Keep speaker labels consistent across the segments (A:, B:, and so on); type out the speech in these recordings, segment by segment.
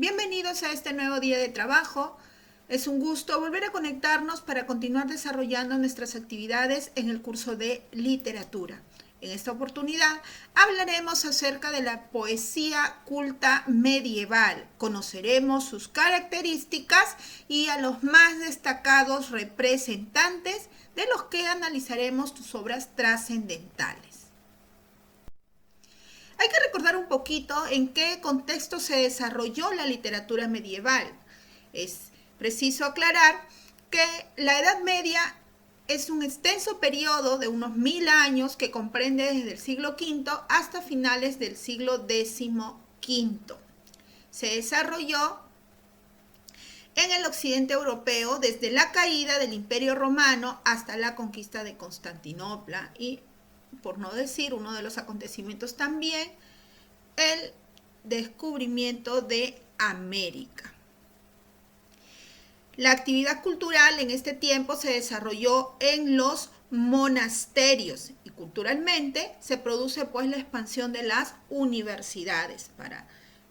A: Bienvenidos a este nuevo día de trabajo. Es un gusto volver a conectarnos para continuar desarrollando nuestras actividades en el curso de literatura. En esta oportunidad hablaremos acerca de la poesía culta medieval. Conoceremos sus características y a los más destacados representantes, de los que analizaremos sus obras trascendentales. Hay que recordar un poquito en qué contexto se desarrolló la literatura medieval. Es preciso aclarar que la Edad Media es un extenso periodo de unos 1000 años que comprende desde el siglo V hasta finales del siglo XV. Se desarrolló en el occidente europeo desde la caída del Imperio Romano hasta la conquista de Constantinopla y, por no decir uno de los acontecimientos también, el descubrimiento de América. La actividad cultural en este tiempo se desarrolló en los monasterios y culturalmente se produce pues la expansión de las universidades. Para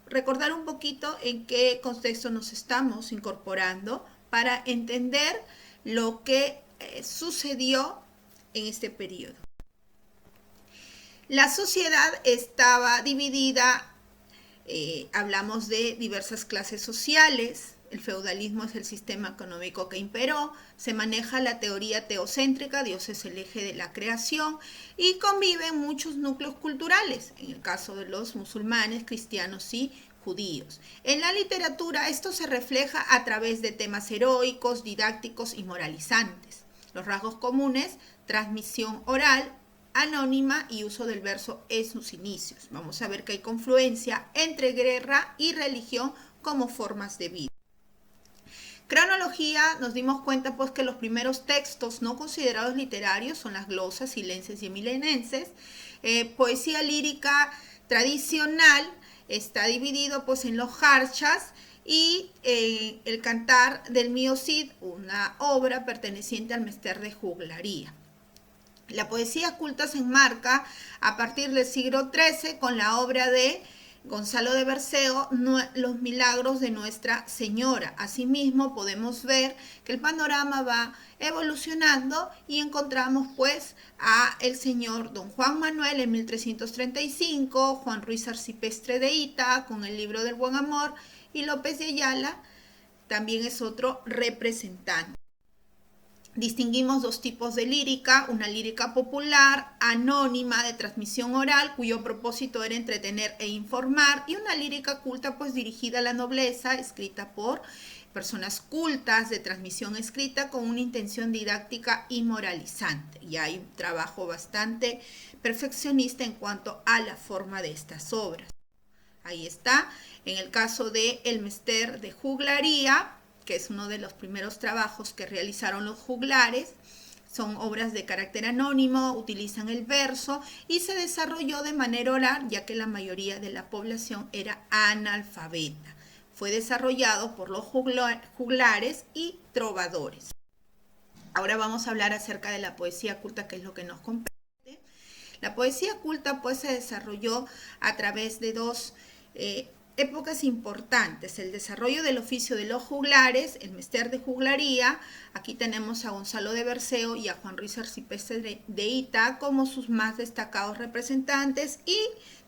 A: recordar un poquito en qué contexto nos estamos incorporando para entender lo que sucedió en este periodo. La sociedad estaba dividida, hablamos de diversas clases sociales. El feudalismo es el sistema económico que imperó, se maneja la teoría teocéntrica, Dios es el eje de la creación, y conviven muchos núcleos culturales, en el caso de los musulmanes, cristianos y judíos. En la literatura esto se refleja a través de temas heroicos, didácticos y moralizantes. Los rasgos comunes: transmisión oral, anónima y uso del verso en sus inicios. Vamos a ver que hay confluencia entre guerra y religión como formas de vida. Cronología: nos dimos cuenta pues que los primeros textos no considerados literarios son las glosas, silences y emilenenses. Poesía lírica tradicional está dividido pues en los jarchas y el cantar del Mío Cid, una obra perteneciente al mester de juglaría. La poesía culta se enmarca a partir del siglo XIII con la obra de Gonzalo de Berceo, Los milagros de Nuestra Señora. Asimismo, podemos ver que el panorama va evolucionando y encontramos pues a el señor Don Juan Manuel en 1335, Juan Ruiz Arcipestre de Hita con el libro del Buen Amor, y López de Ayala también es otro representante. Distinguimos dos tipos de lírica: una lírica popular, anónima, de transmisión oral, cuyo propósito era entretener e informar, y una lírica culta, pues dirigida a la nobleza, escrita por personas cultas, de transmisión escrita, con una intención didáctica y moralizante. Y hay un trabajo bastante perfeccionista en cuanto a la forma de estas obras. Ahí está, en el caso de El mester de juglaría, que es uno de los primeros trabajos que realizaron los juglares. Son obras de carácter anónimo, utilizan el verso y se desarrolló de manera oral, ya que la mayoría de la población era analfabeta. Fue desarrollado por los juglares y trovadores. Ahora vamos a hablar acerca de la poesía culta, que es lo que nos compete. La poesía culta pues se desarrolló a través de dos épocas importantes: el desarrollo del oficio de los juglares, el mester de juglaría. Aquí tenemos a Gonzalo de Berceo y a Juan Ruiz Arcipestre de Hita como sus más destacados representantes, y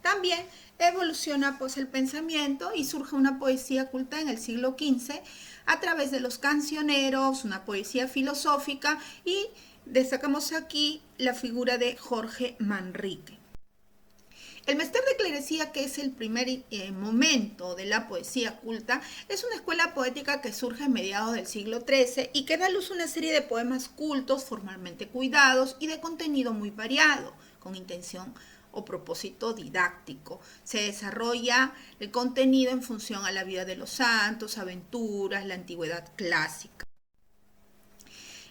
A: también evoluciona pues el pensamiento y surge una poesía culta en el siglo XV a través de los cancioneros, una poesía filosófica, y destacamos aquí la figura de Jorge Manrique. El mester de clerecía, que es el primer momento de la poesía culta, es una escuela poética que surge a mediados del siglo XIII y que da luz a una serie de poemas cultos, formalmente cuidados y de contenido muy variado, con intención o propósito didáctico. Se desarrolla el contenido en función a la vida de los santos, aventuras, la antigüedad clásica.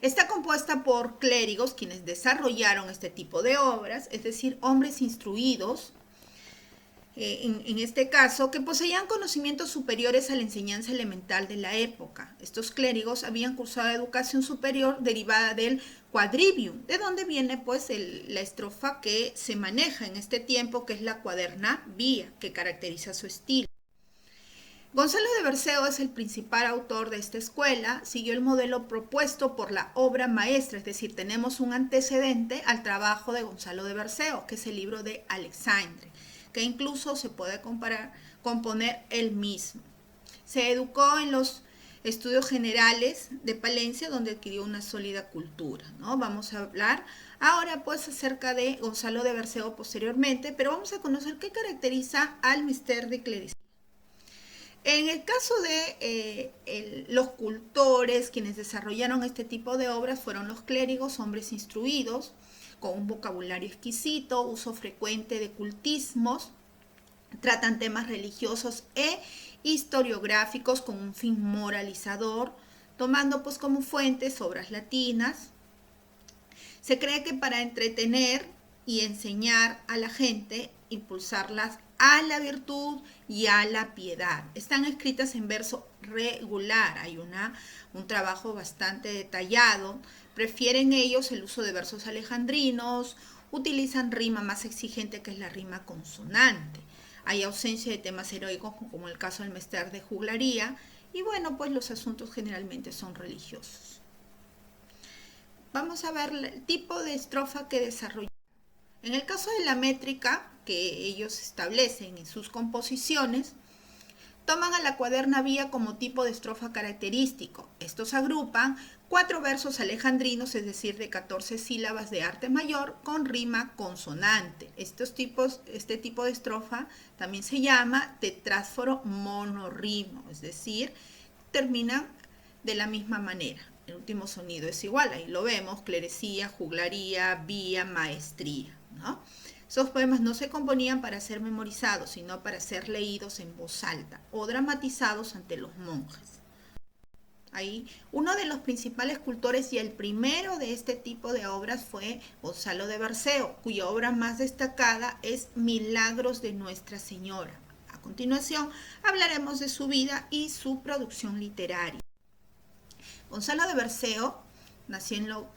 A: Está compuesta por clérigos, quienes desarrollaron este tipo de obras, es decir, hombres instruidos, en este caso, que poseían conocimientos superiores a la enseñanza elemental de la época. Estos clérigos habían cursado educación superior derivada del quadrivium, de donde viene pues la estrofa que se maneja en este tiempo, que es la quaderna vía, que caracteriza su estilo. Gonzalo de Berceo es el principal autor de esta escuela, siguió el modelo propuesto por la obra maestra, es decir, tenemos un antecedente al trabajo de Gonzalo de Berceo, que es el libro de Alexandre, que incluso se puede componer él mismo. Se educó en los estudios generales de Palencia, donde adquirió una sólida cultura, ¿no? Vamos a hablar ahora pues acerca de Gonzalo de Berceo posteriormente, pero vamos a conocer qué caracteriza al Mister de Clerecía. En el caso de los cultores, quienes desarrollaron este tipo de obras fueron los clérigos, hombres instruidos, con un vocabulario exquisito, uso frecuente de cultismos, tratan temas religiosos e historiográficos con un fin moralizador, tomando pues como fuentes obras latinas. Se cree que para entretener y enseñar a la gente, impulsarlas a la virtud y a la piedad. Están escritas en verso regular, hay un trabajo bastante detallado. Prefieren ellos el uso de versos alejandrinos, utilizan rima más exigente que es la rima consonante. Hay ausencia de temas heroicos como el caso del Mister de Juglaría y bueno, pues los asuntos generalmente son religiosos. Vamos a ver el tipo de estrofa que desarrollaron. En el caso de la métrica que ellos establecen en sus composiciones, toman a la cuaderna vía como tipo de estrofa característico. Estos agrupan 4 versos alejandrinos, es decir, de 14 sílabas de arte mayor, con rima consonante. Este tipo de estrofa también se llama tetráforo monorrimo, es decir, terminan de la misma manera. El último sonido es igual, ahí lo vemos, clerecía, juglaría, vía, maestría, ¿no? Esos poemas no se componían para ser memorizados, sino para ser leídos en voz alta o dramatizados ante los monjes. Ahí, uno de los principales cultores y el primero de este tipo de obras fue Gonzalo de Berceo, cuya obra más destacada es Milagros de Nuestra Señora. A continuación, hablaremos de su vida y su producción literaria. Gonzalo de Berceo nació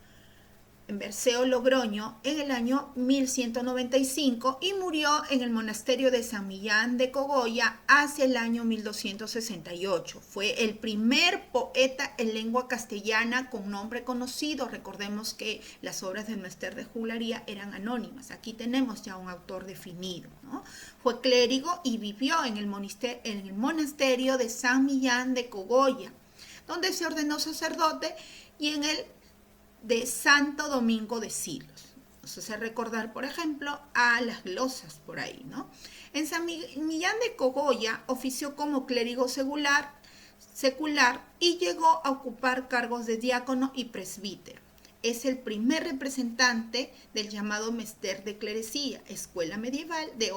A: en Berceo, Logroño, en el año 1195 y murió en el monasterio de San Millán de Cogolla hacia el año 1268. Fue el primer poeta en lengua castellana con nombre conocido. Recordemos que las obras del Mister de Juglaría eran anónimas. Aquí tenemos ya un autor definido, ¿no? Fue clérigo y vivió en el monasterio de San Millán de Cogolla, donde se ordenó sacerdote, y en el de Santo Domingo de Silos. Nos hace recordar, por ejemplo, a las glosas por ahí, ¿no? En San Millán de Cogolla ofició como clérigo secular y llegó a ocupar cargos de diácono y presbítero. Es el primer representante del llamado Mister de Clerecía, escuela medieval de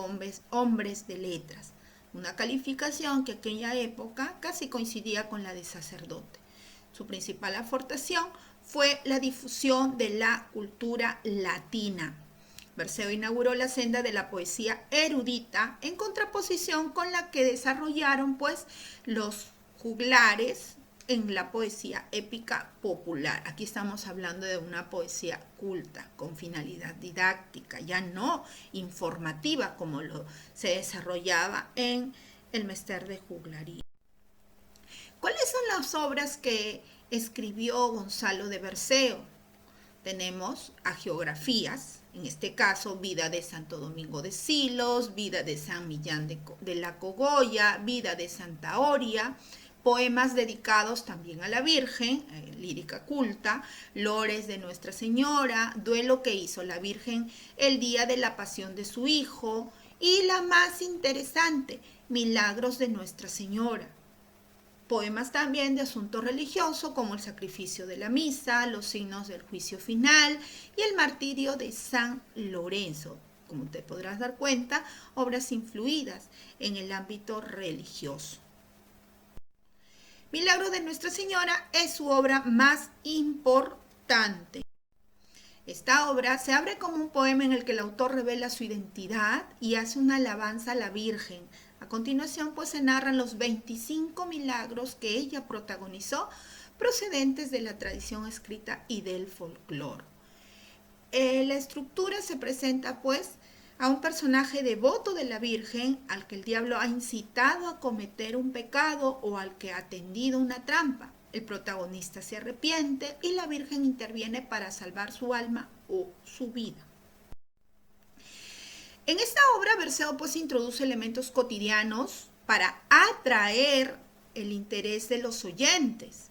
A: hombres de letras, una calificación que en aquella época casi coincidía con la de sacerdote. Su principal aportación fue la difusión de la cultura latina. Berceo inauguró la senda de la poesía erudita en contraposición con la que desarrollaron pues los juglares en la poesía épica popular. Aquí estamos hablando de una poesía culta, con finalidad didáctica, ya no informativa como se desarrollaba en el Mister de Juglaría. ¿Cuáles son las obras que escribió Gonzalo de Berceo? Tenemos hagiografías, en este caso Vida de Santo Domingo de Silos, Vida de San Millán de la Cogolla, Vida de Santa Oria, poemas dedicados también a la Virgen, lírica culta, Lores de Nuestra Señora, duelo que hizo la Virgen el día de la pasión de su Hijo, y la más interesante, Milagros de Nuestra Señora. Poemas también de asunto religioso como el sacrificio de la misa, los signos del juicio final y el martirio de San Lorenzo. Como te podrás dar cuenta, obras influidas en el ámbito religioso. Milagro de Nuestra Señora es su obra más importante. Esta obra se abre como un poema en el que el autor revela su identidad y hace una alabanza a la Virgen. A continuación, pues se narran los 25 milagros que ella protagonizó, procedentes de la tradición escrita y del folclore. La estructura se presenta, pues, a un personaje devoto de la Virgen al que el diablo ha incitado a cometer un pecado o al que ha tendido una trampa. El protagonista se arrepiente y la Virgen interviene para salvar su alma o su vida. En esta obra, Berceo pues introduce elementos cotidianos para atraer el interés de los oyentes,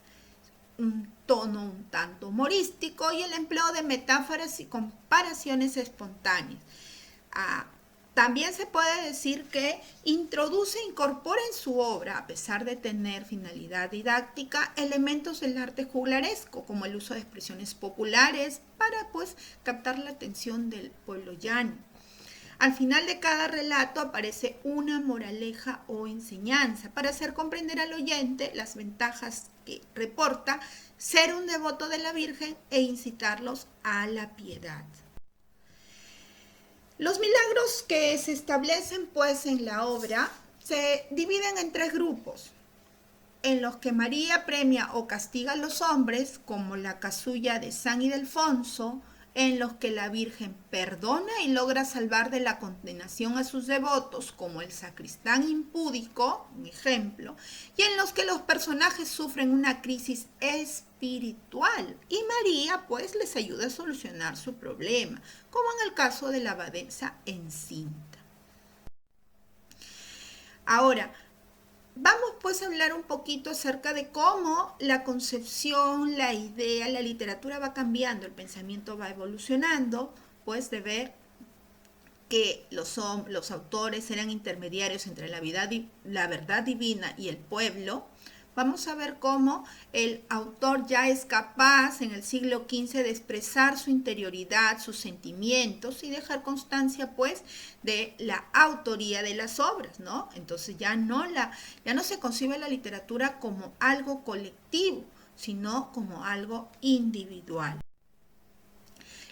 A: un tono un tanto humorístico y el empleo de metáforas y comparaciones espontáneas. También se puede decir que incorpora en su obra, a pesar de tener finalidad didáctica, elementos del arte juglaresco, como el uso de expresiones populares para pues captar la atención del pueblo llano. Al final de cada relato aparece una moraleja o enseñanza para hacer comprender al oyente las ventajas que reporta ser un devoto de la Virgen e incitarlos a la piedad. Los milagros que se establecen pues en la obra se dividen en 3 grupos, en los que María premia o castiga a los hombres, como la casulla de San Ildefonso, en los que la Virgen perdona y logra salvar de la condenación a sus devotos, como el sacristán impúdico, un ejemplo, y en los que los personajes sufren una crisis espiritual y María pues les ayuda a solucionar su problema, como en el caso de la abadesa encinta. Ahora, vamos pues a hablar un poquito acerca de cómo la concepción, la idea, la literatura va cambiando, el pensamiento va evolucionando, pues de ver que los autores eran intermediarios entre la verdad divina y el pueblo. Vamos a ver cómo el autor ya es capaz en el siglo XV de expresar su interioridad, sus sentimientos y dejar constancia pues de la autoría de las obras, ¿no? Entonces ya no se concibe la literatura como algo colectivo, sino como algo individual.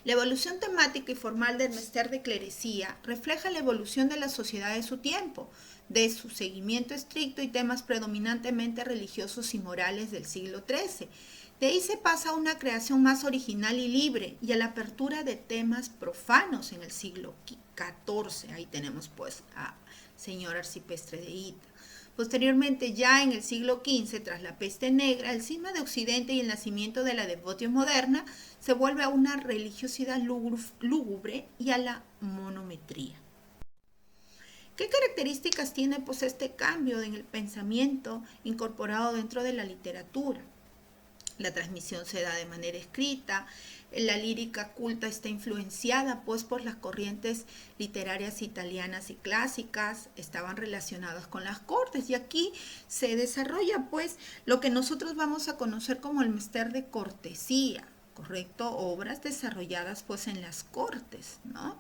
A: La evolución temática y formal del Mester de Clerecía refleja la evolución de la sociedad de su tiempo, de su seguimiento estricto y temas predominantemente religiosos y morales del siglo XIII. De ahí se pasa a una creación más original y libre y a la apertura de temas profanos en el siglo XIV. Ahí tenemos pues a señor Arcipreste de Hita. Posteriormente, ya en el siglo XV, tras la peste negra, el cisma de Occidente y el nacimiento de la devoción moderna se vuelve a una religiosidad lúgubre y a la monometría. ¿Qué características tiene pues este cambio en el pensamiento incorporado dentro de la literatura? La transmisión se da de manera escrita, la lírica culta está influenciada pues por las corrientes literarias italianas y clásicas, estaban relacionadas con las cortes y aquí se desarrolla pues lo que nosotros vamos a conocer como el Mester de cortesía, ¿correcto? Obras desarrolladas pues en las cortes, ¿no?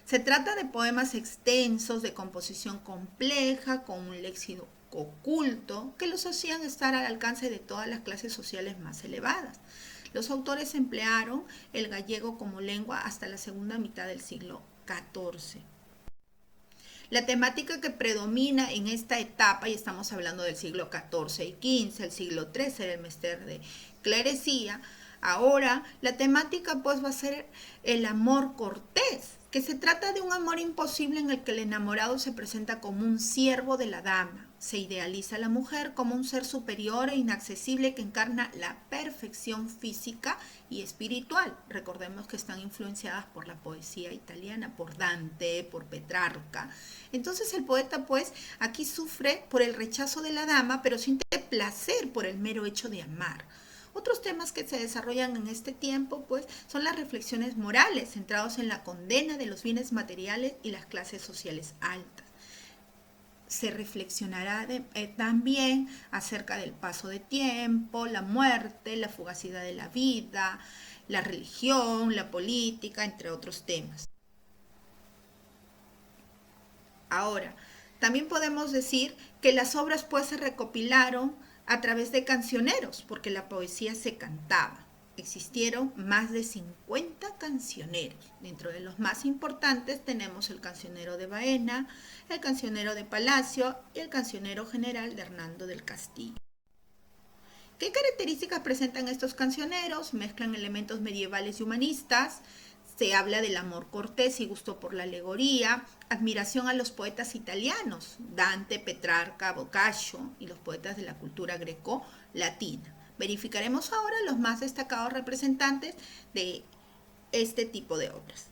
A: Se trata de poemas extensos, de composición compleja, con un léxico oculto, que los hacían estar al alcance de todas las clases sociales más elevadas. Los autores emplearon el gallego como lengua hasta la segunda mitad del siglo XIV. La temática que predomina en esta etapa, y estamos hablando del siglo XIV y XV, el siglo XIII era el Mester de Clerecía, ahora la temática pues va a ser el amor cortés, que se trata de un amor imposible en el que el enamorado se presenta como un siervo de la dama. Se idealiza a la mujer como un ser superior e inaccesible que encarna la perfección física y espiritual. Recordemos que están influenciadas por la poesía italiana, por Dante, por Petrarca. Entonces el poeta pues aquí sufre por el rechazo de la dama, pero siente placer por el mero hecho de amar. Otros temas que se desarrollan en este tiempo pues, son las reflexiones morales centrados en la condena de los bienes materiales y las clases sociales altas. Se reflexionará también acerca del paso de tiempo, la muerte, la fugacidad de la vida, la religión, la política, entre otros temas. Ahora, también podemos decir que las obras pues se recopilaron a través de cancioneros, porque la poesía se cantaba. Existieron más de 50 cancioneros. Dentro de los más importantes tenemos el cancionero de Baena, el cancionero de Palacio y el cancionero general de Hernando del Castillo. ¿Qué características presentan estos cancioneros? Mezclan elementos medievales y humanistas, Se habla del amor cortés y gusto por la alegoría, admiración a los poetas italianos, Dante, Petrarca, Boccaccio y los poetas de la cultura greco-latina. Verificaremos ahora los más destacados representantes de este tipo de obras.